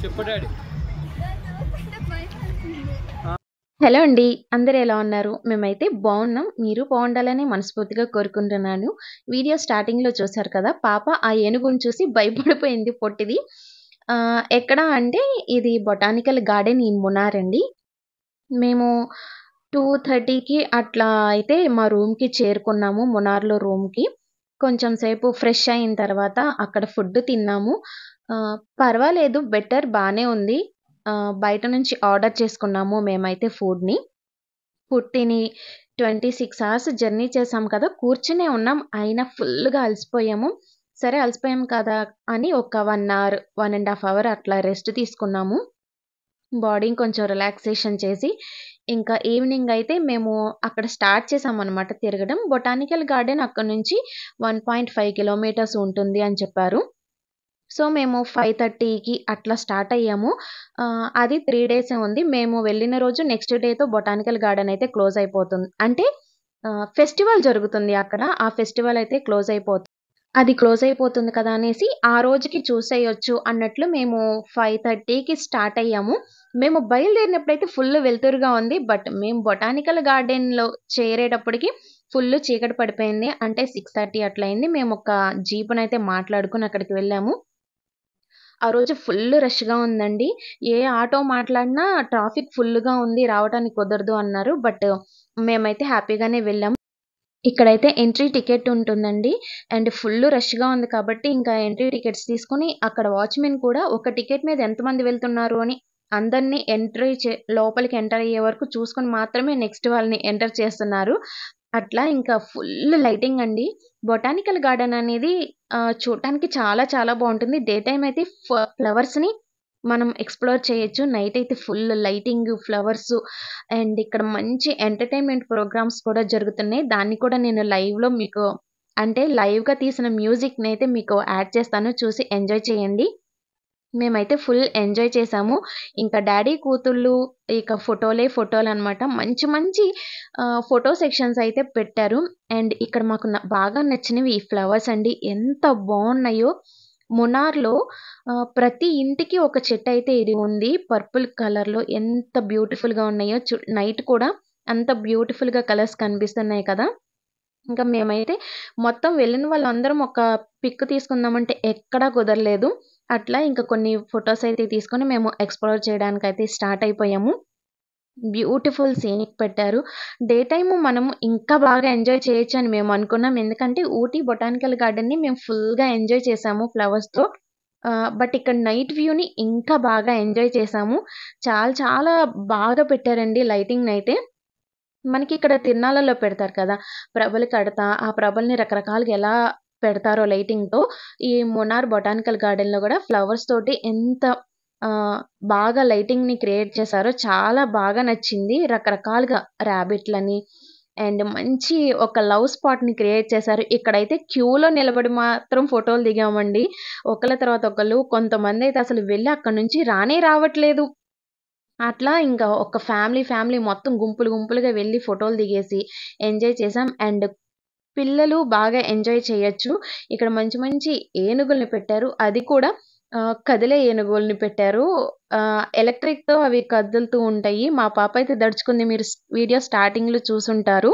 చెప్పు daddy. Hello అండి, అందరూ ఎలా ఉన్నారు? మేమైతే బాగున్నాం. మీరు బాగుండాలని మనస్ఫూర్తిగా కోరుకుంటున్నాను. వీడియో స్టార్టింగ్లో చూసారు కదా, పాప ఆ ఏనుగుని చూసి భయపడిపోయింది పొట్టిది. ఎక్కడ అంటే ఇది బొటానికల్ గార్డెన్ ఇన్ మునార్ అండి. మేము 2:30కి అట్లా అయితే మా రూమ్కి చేరుకున్నాము. మునార్లో రూమ్కి కొంచెం సేపు ఫ్రెష్ అయిన తర్వాత అక్కడ ఫుడ్ తిన్నాము. పర్వాలేదు, బెటర్, బాగానే ఉంది. బయట నుంచి ఆర్డర్ చేసుకున్నాము మేమైతే ఫుడ్ని. ఫుడ్ తిని 26 అవర్స్ జర్నీ చేసాం కదా, కూర్చునే ఉన్నాం, అయినా ఫుల్గా అలసిపోయాము. సరే అలసిపోయాం కదా అని ఒక 1 అవర్ 1.5 అవర్ అట్లా రెస్ట్ తీసుకున్నాము. బాడీని కొంచెం రిలాక్సేషన్ చేసి ఇంకా ఈవినింగ్ అయితే మేము అక్కడ స్టార్ట్ చేసామన్నమాట తిరగడం. బొటానికల్ గార్డెన్ అక్కడ నుంచి 1.5 కిలోమీటర్స్ ఉంటుంది అని చెప్పారు. సో మేము 5:30కి అట్లా స్టార్ట్ అయ్యాము. అది 3 డేసే ఉంది. మేము వెళ్ళిన రోజు నెక్స్ట్ డేతో బొటానికల్ గార్డెన్ అయితే క్లోజ్ అయిపోతుంది. అంటే ఫెస్టివల్ జరుగుతుంది అక్కడ. ఆ ఫెస్టివల్ అయితే క్లోజ్ అయిపోతుంది. అది క్లోజ్ అయిపోతుంది కదా అనేసి ఆ రోజుకి చూసేయొచ్చు అన్నట్లు మేము 5:30కి స్టార్ట్ అయ్యాము. మేము బయలుదేరినప్పుడైతే ఫుల్ వెలుతురుగా ఉంది. బట్ మేము బొటానికల్ గార్డెన్లో చేరేటప్పటికి ఫుల్ చీకటి పడిపోయింది. అంటే 6:30 అట్లా అయింది. మేము ఒక జీపునైతే మాట్లాడుకుని అక్కడికి వెళ్ళాము. ఆ రోజు ఫుల్ రష్గా ఉందండి. ఏ ఆటో మాట్లాడినా ట్రాఫిక్ ఫుల్గా ఉంది, రావడానికి కుదరదు అన్నారు. బట్ మేమైతే హ్యాపీగానే వెళ్ళాము. ఇక్కడైతే ఎంట్రీ టికెట్ ఉంటుందండి. అండ్ ఫుల్ రష్గా ఉంది కాబట్టి ఇంకా ఎంట్రీ టికెట్స్ తీసుకుని అక్కడ వాచ్మెన్ కూడా ఒక టికెట్ మీద ఎంతమంది వెళ్తున్నారు అని అందరినీ లోపలికి ఎంటర్ అయ్యే వరకు చూసుకొని మాత్రమే నెక్స్ట్ వాళ్ళని ఎంటర్ చేస్తున్నారు. అట్లా ఇంకా ఫుల్ లైటింగ్ అండి. బొటానికల్ గార్డెన్ అనేది చూడటానికి చాలా చాలా బాగుంటుంది. డే టైం అయితే ఫ్లవర్స్ని మనం ఎక్స్ప్లోర్ చేయొచ్చు. నైట్ అయితే ఫుల్ లైటింగ్, ఫ్లవర్స్ అండ్ ఇక్కడ మంచి ఎంటర్టైన్మెంట్ ప్రోగ్రామ్స్ కూడా జరుగుతున్నాయి. దాన్ని కూడా నేను లైవ్లో మీకు అంటే లైవ్గా తీసిన మ్యూజిక్ని అయితే మీకు యాడ్ చేస్తాను, చూసి ఎంజాయ్ చేయండి. మేమైతే ఫుల్ ఎంజాయ్ చేసాము. ఇంకా డాడీ కూతుళ్ళు ఇక ఫోటోలు అనమాట. మంచి మంచి ఫోటో సెక్షన్స్ అయితే పెట్టారు. అండ్ ఇక్కడ మాకు బాగా నచ్చినవి ఈ ఫ్లవర్స్ అండి. ఎంత బాగున్నాయో. మునార్లో ప్రతి ఇంటికి ఒక చెట్టు అయితే ఇది ఉంది. పర్పుల్ కలర్లో ఎంత బ్యూటిఫుల్గా ఉన్నాయో. నైట్ కూడా అంత బ్యూటిఫుల్గా కలర్స్ కనిపిస్తున్నాయి కదా. ఇంకా మేమైతే మొత్తం వెళ్ళిన వాళ్ళందరం ఒక పిక్ తీసుకుందామంటే ఎక్కడా కుదరలేదు. అట్లా ఇంకా కొన్ని ఫొటోస్ అయితే తీసుకొని మేము ఎక్స్ప్లోర్ చేయడానికి అయితే స్టార్ట్ అయిపోయాము. బ్యూటిఫుల్ సీనిక్ పెట్టారు. డే టైము మనము ఇంకా బాగా ఎంజాయ్ చేయొచ్చు అని మేము అనుకున్నాం. ఎందుకంటే ఊటీ బొటానికల్ గార్డెన్ని మేము ఫుల్గా ఎంజాయ్ చేసాము ఫ్లవర్స్తో. బట్ ఇక్కడ నైట్ వ్యూని ఇంకా బాగా ఎంజాయ్ చేసాము. చాలా చాలా బాగా పెట్టారండి లైటింగ్ని అయితే. మనకి ఇక్కడ తిరునాళ్ళలో పెడతారు కదా, ప్రభలు కడతా, ఆ ప్రభల్ని రకరకాలుగా ఎలా పెడతారో లైటింగ్తో, ఈ మునార్ బొటానికల్ గార్డెన్లో కూడా ఫ్లవర్స్ తోటి ఎంత బాగా లైటింగ్ని క్రియేట్ చేశారో చాలా బాగా నచ్చింది. రకరకాలుగా ర్యాబిట్లని అండ్ మంచి ఒక లవ్ స్పాట్ని క్రియేట్ చేశారు. ఇక్కడైతే క్యూలో నిలబడి మాత్రం ఫోటోలు దిగామండి, ఒకళ్ళ తర్వాత ఒకళ్ళు. కొంతమంది అయితే అసలు వెళ్ళి అక్కడ నుంచి రావట్లేదు. అట్లా ఇంకా ఒక ఫ్యామిలీ మొత్తం గుంపులుగా వెళ్ళి ఫోటోలు దిగేసి ఎంజాయ్ చేసాం. అండ్ పిల్లలు బాగా ఎంజాయ్ చేయొచ్చు. ఇక్కడ మంచి మంచి ఏనుగుల్ని పెట్టారు. అది కూడా కదిలే ఏనుగుల్ని పెట్టారు. ఎలక్ట్రిక్తో అవి కదులుతూ ఉంటాయి. మా పాప అయితే దడుచుకుంది, మీరు వీడియో స్టార్టింగ్లో చూసుంటారు.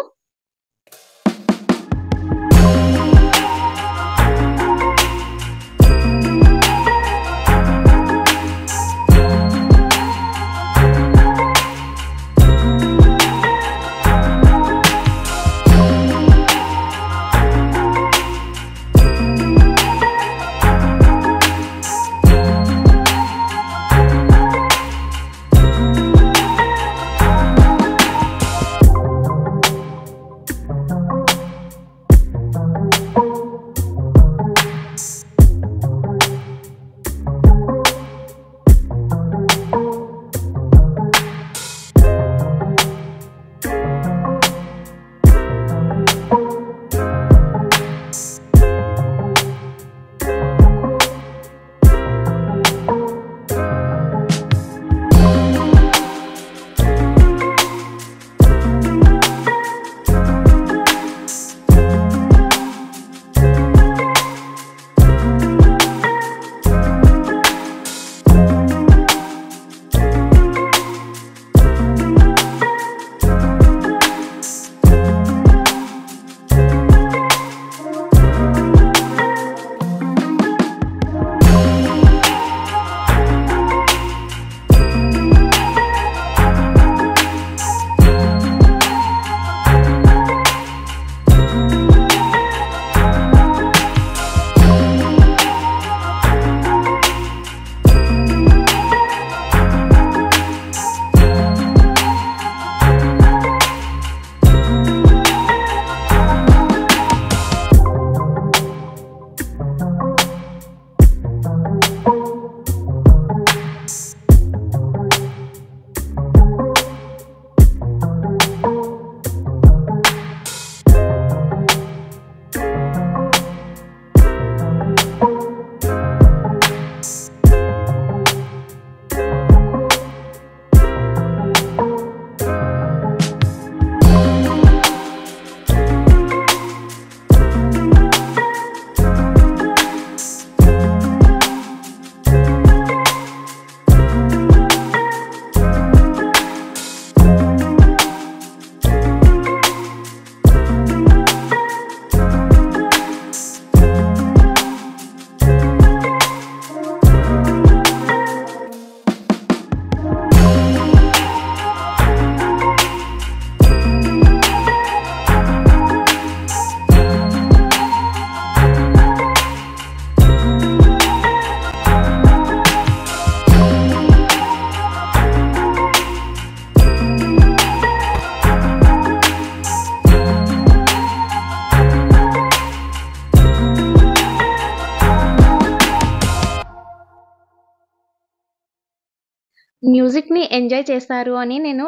మ్యూజిక్‌ని ఎంజాయ్ చేస్తారు అని నేను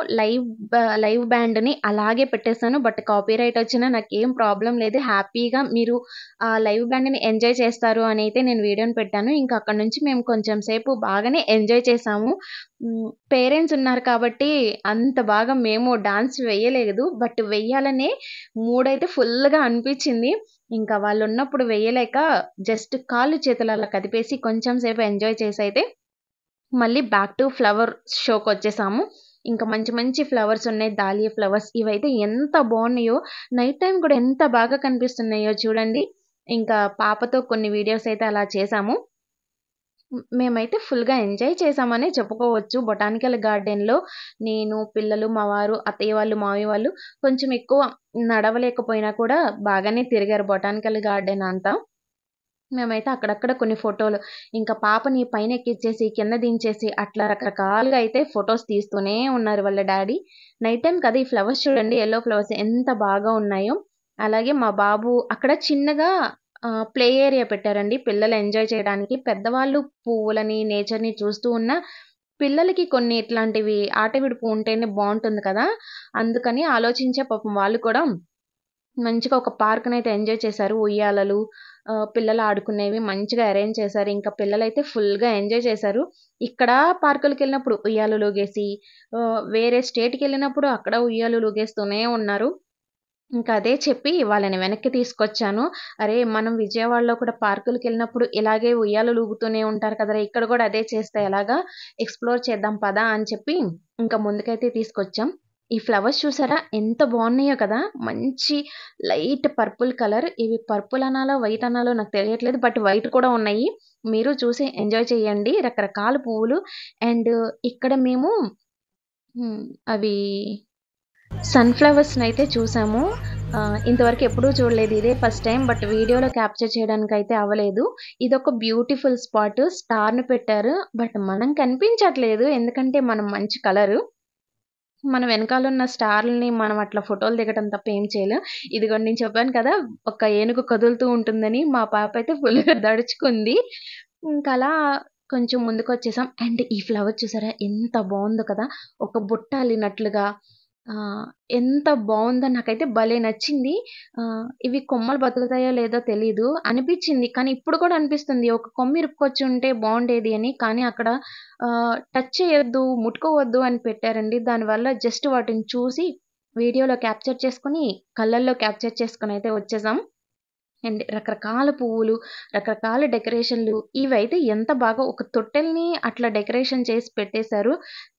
లైవ్ బ్యాండ్‌ని అలాగే పెట్టేసాను. బట్ కాపీరైట్ వచ్చినా నాకేం ప్రాబ్లమ్ లేదు. హ్యాపీగా మీరు ఆ లైవ్ బ్యాండ్‌ని ఎంజాయ్ చేస్తారు అనైతే నేను వీడియోని పెట్టాను. ఇంకా అక్కడి నుంచి మేము కొంచెం సేపు బాగానే ఎంజాయ్ చేశాము. పేరెంట్స్ ఉన్నారు కాబట్టి అంత బాగా మేము డాన్స్ వేయలేదు. బట్ వెయ్యాలనే మూడైతే ఫుల్‌గా అనిపిచ్చింది. ఇంకా వాళ్ళున్నప్పుడు వేయలేక జస్ట్ కాళ్ళు చేతులు అలా కదిపేసి కొంచెం సేపు ఎంజాయ్ చేసైతే మళ్ళీ బ్యాక్ టు ఫ్లవర్ షోకొచ్చేసాము. ఇంకా మంచి మంచి ఫ్లవర్స్ ఉన్నాయి. డాలియా ఫ్లవర్స్ ఇవైతే ఎంత బాగున్నాయో, నైట్ టైమ్ కూడా ఎంత బాగా కనిపిస్తున్నాయో చూడండి. ఇంకా పాపతో కొన్ని వీడియోస్ అయితే అలా చేశాము. మేమైతే ఫుల్‌గా ఎంజాయ్ చేశామనే చెప్పుకోవచ్చు. బొటానికల్ గార్డెన్‌లో నేను, పిల్లలు, మా వారు, అత్తయ్య వాళ్ళు, మావయ్య వాళ్ళు కొంచెం ఎక్కువ నడవలేకపోయినా కూడా బాగానే తిరిగారు బొటానికల్ గార్డెన్ అంతా. మేమైతే అక్కడక్కడ కొన్ని ఫోటోలు ఇంకా పాపని పైనెక్కిచ్చేసి, కింద దించేసి అట్లా రకరకాలుగా అయితే ఫోటోస్ తీస్తూనే ఉన్నారు వాళ్ళ డ్యాడీ. నైట్ టైమ్ కదా! ఈ ఫ్లవర్స్ చూడండి యెల్లో ఫ్లవర్స్ ఎంత బాగా ఉన్నాయో. అలాగే మా బాబు అక్కడ చిన్నగా ప్లే ఏరియా పెట్టారండి పిల్లలు ఎంజాయ్ చేయడానికి. పెద్దవాళ్ళు పువ్వులని, నేచర్‌ని చూస్తూ ఉన్నా, పిల్లలకి కొన్ని ఇట్లాంటివి ఆట విడుపు ఉంటేనే బావుంటుంది కదా! అందుకని ఆలోచించే పాపం వాళ్ళు కూడా మంచిగా ఒక పార్క్‌నైతే ఎంజాయ్ చేశారు. ఉయ్యాలలు, పిల్లలు ఆడుకునేవి మంచిగా అరేంజ్ చేశారు. ఇంకా పిల్లలైతే ఫుల్‌గా ఎంజాయ్ చేశారు. ఇక్కడ పార్కులకెళ్ళినప్పుడు ఉయ్యాలలూగేసి, వేరే స్టేట్‌కెళ్ళినప్పుడు అక్కడ ఉయ్యాలలూగేస్తూనే ఉన్నారు. ఇంకా అదే చెప్పి వాళ్ళని వెనక్కి తీసుకొచ్చాను. అరే! మనం విజయవాడలో కూడా పార్కులకెళ్ళినప్పుడు ఇలాగే ఉయ్యాలలూగుతూనే ఉంటారు కదరా! ఇక్కడ గూడా అదే చేస్తే ఎలాగా? ఎక్స్‌ప్లోర్ చేద్దాం పదా! అని చెప్పి ఇంకా ముందుకైతే తీసుకొచ్చాం. ఈ ఫ్లవర్స్ చూసారా? ఎంత బాగున్నాయో కదా! మంచి లైట్ పర్పుల్ కలర్. ఇవి పర్పుల్ అనాలో, వైట్ అనాలో నాకు తెలియట్లేదు. బట్ వైట్ కూడా ఉన్నాయి. మీరు చూసి ఎంజాయ్ చేయండి. రకరకాల పువ్వులు అండ్ ఇక్కడ మేము హ్మ్. అవి సన్‌ఫ్లవర్స్‌నైతే చూసాము. ఇంతవరకు ఎప్పుడూ చూడలేదు. ఇదే ఫస్ట్ టైమ్. బట్ వీడియోలో క్యాప్చర్ చేయడానికైతే అవ్వలేదు. ఇదొక బ్యూటిఫుల్ స్పాట్. స్టార్‌ని పెట్టారు. బట్ మనం కనిపించట్లేదు. ఎందుకంటే మనం మంచి కలరు. మన వెనకాలున్న స్టార్‌లని మనం అట్లా ఫోటోలు దిగటం తప్ప ఏం చేయలేం. ఇదిగోండి నేను చెప్పాను కదా! ఒక ఏనుగు కదులుతూ ఉంటుందని. మా పాప అయితే ఫుల్‌గా దడుచుకుంది. ఇంకలా కొంచెం ముందుకొచ్చేసాం. అండ్ ఈ ఫ్లవర్ చూసారా? ఎంత బావుందో కదా! ఒక బుట్ట అల్లినట్లుగా ఎంత బావుందో నాకైతే భలే నచ్చింది. ఇవి కొమ్మలు బతుకుతాయో లేదో తెలీదు. అనిపిచ్చింది. కానీ ఇప్పుడు కూడా అనిపిస్తుంది. ఒక కొమ్మ ఇరుక్కొచ్చుంటే బావుండేది అని. కానీ అక్కడ టచ్ చేయొద్దు, ముట్టుకోవద్దు అని పెట్టారండి. దానివల్ల జస్ట్ వాటిని చూసి వీడియోలో క్యాప్చర్ చేసుకొని, కళ్ళల్లో క్యాప్చర్ చేసుకొనైతే వచ్చేసాం. అండ్ రకరకాల పువ్వులు, రకరకాల డెకరేషన్‌లు ఇవైతే ఎంత బాగా ఒక తొట్టెల్ని అట్లా డెకరేషన్ చేసి పెట్టేశారు.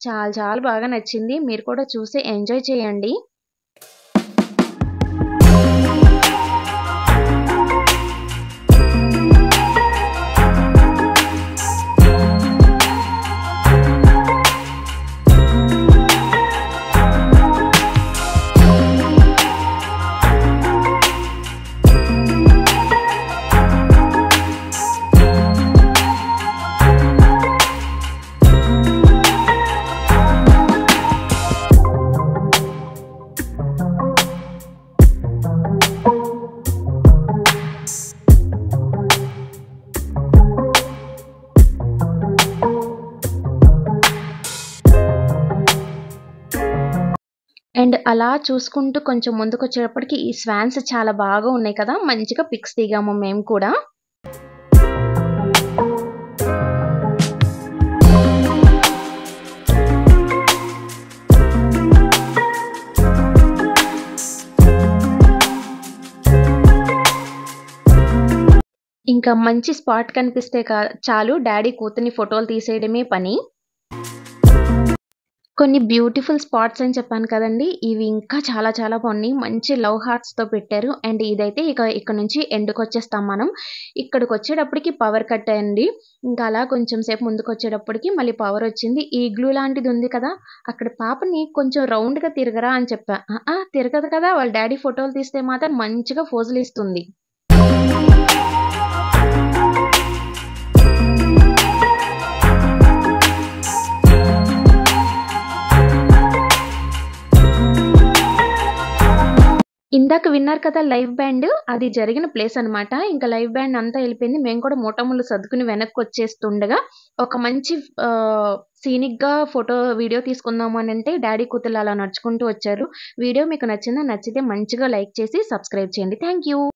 చాలా చాలా బాగా నచ్చింది. మీరు కూడా చూసి ఎంజాయ్ చేయండి. అండ్ అలా చూసుకుంటూ కొంచెం ముందుకొచ్చేటప్పటికి ఈ స్వాన్స్ చాలా బాగా ఉన్నాయి కదా! మంచిగా పిక్స్ దిగాము మేము కూడా. ఇంకా మంచి స్పాట్ కనిపిస్తే చాలు డ్యాడీ కూతుర్ని ఫోటోలు తీసేయడమే పని. కొన్ని బ్యూటిఫుల్ స్పాట్స్ అని చెప్పాను కదండీ! ఇవి ఇంకా చాలా చాలా బాగున్నాయి. మంచి లవ్ హార్ట్స్‌తో పెట్టారు. అండ్ ఇదైతే ఇక్కడ నుంచి ఎండ్‌కొచ్చేస్తాం మనం. ఇక్కడికొచ్చేటప్పటికి పవర్ కట్ అండి. ఇంకా అలా కొంచెం సేపు ముందుకొచ్చేటప్పటికి మళ్ళీ పవర్ వచ్చింది. ఈ ఇగ్లూ లాంటిది ఉంది కదా! అక్కడ పాపని కొంచెం రౌండ్‌గా తిరగరా అని చెప్పా. తిరగదు కదా! వాళ్ళ డ్యాడీ ఫోటోలు తీస్తే మాత్రం మంచిగా ఫోజులిస్తుంది. ఇందాక ఇందాక విన్నారు కదా లైవ్ బ్యాండ్, అది జరిగిన ప్లేస్ అనమాట. ఇంకా లైవ్ బ్యాండ్ అంతా ఎళ్ళిపోయింది. మేము కూడా మూటముళ్ళు సర్దుకుని వెనక్కొచ్చేస్తుండగా ఒక మంచి సీనిక్‌గా వీడియో తీసుకుందాము అనంటే డ్యాడీ కూతుర్లు అలా నడుచుకుంటూ వచ్చారు. వీడియో మీకు నచ్చిందా? నచ్చితే మంచిగా లైక్ చేసి సబ్స్క్రైబ్ చేయండి. Thank you.